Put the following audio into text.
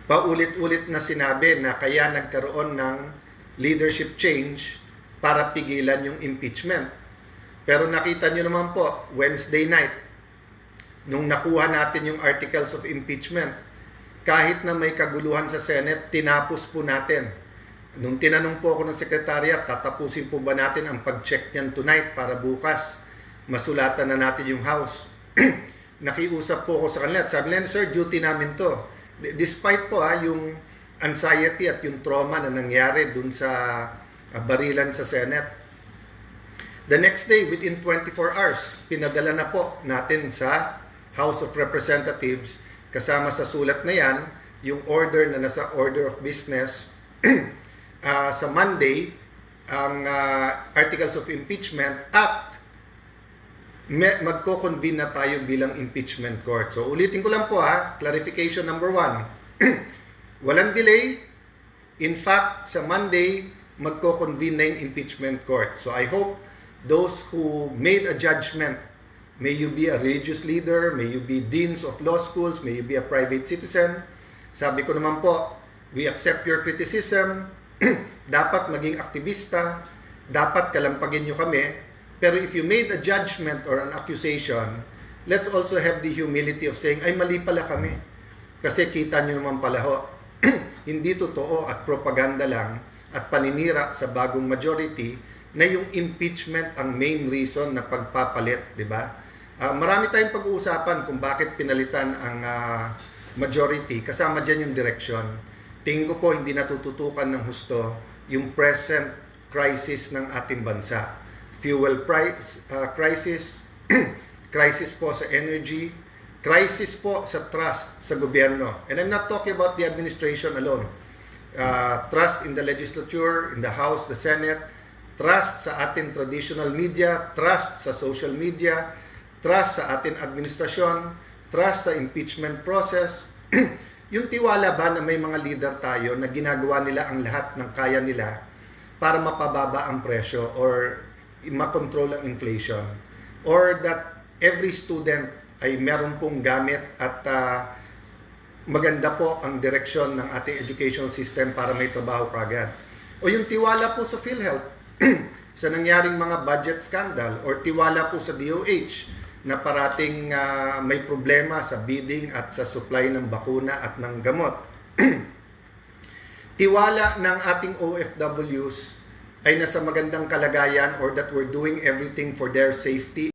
paulit-ulit na sinabi na kaya nagkaroon ng leadership change para pigilan yung impeachment. Pero nakita nyo naman po, Wednesday night, nung nakuha natin yung articles of impeachment, kahit na may kaguluhan sa Senate, tinapos po natin. Nung tinanong po ako ng Secretariat, tatapusin po ba natin ang pag-check niyan tonight para bukas masulatan na natin yung House. Nakiusap po ako sa kanila at sabi nila, sir, duty namin to. Despite po yung anxiety at yung trauma na nangyari dun sa barilan sa Senate. The next day, within 24 hours, pinadala na po natin sa House of Representatives, kasama sa sulat na yan, yung order na nasa order of business. Sa Monday, ang articles of impeachment at magko-convene na tayo bilang impeachment court. So ulitin ko lang po clarification number 1. Walang delay. In fact, sa Monday, magko-convene na yung impeachment court. So I hope those who made a judgment, may you be a religious leader, may you be deans of law schools, may you be a private citizen. Sabi ko naman po, we accept your criticism. Dapat maging aktivista, dapat kalampagin nyo kami. Pero if you made a judgment or an accusation, let's also have the humility of saying, ay mali pala kami. Kasi kita nyo naman pala hindi totoo at propaganda lang at paninira sa bagong majority na yung impeachment ang main reason na pagpapalit, di ba? Marami tayong pag-uusapan kung bakit pinalitan ang majority. Kasama dyan yung direction. Tingin ko po hindi natututukan ng husto yung present crisis ng ating bansa. Fuel price crisis, crisis po sa energy, crisis po sa trust sa gobyerno. And I'm not talking about the administration alone. Trust in the legislature, in the House, the Senate, trust sa ating traditional media, trust sa social media, trust sa ating administrasyon, trust sa impeachment process. Yung tiwala ba na may mga leader tayo na ginagawa nila ang lahat ng kaya nila para mapababa ang presyo or makontrol ang inflation, or that every student ay meron pong gamit at maganda po ang direksyon ng ating educational system para may trabaho kagad. O yung tiwala po sa PhilHealth sa nangyaring mga budget scandal, or tiwala po sa DOH na parating may problema sa bidding at sa supply ng bakuna at ng gamot. Tiwala ng ating OFWs ay nasa magandang kalagayan or that we're doing everything for their safety.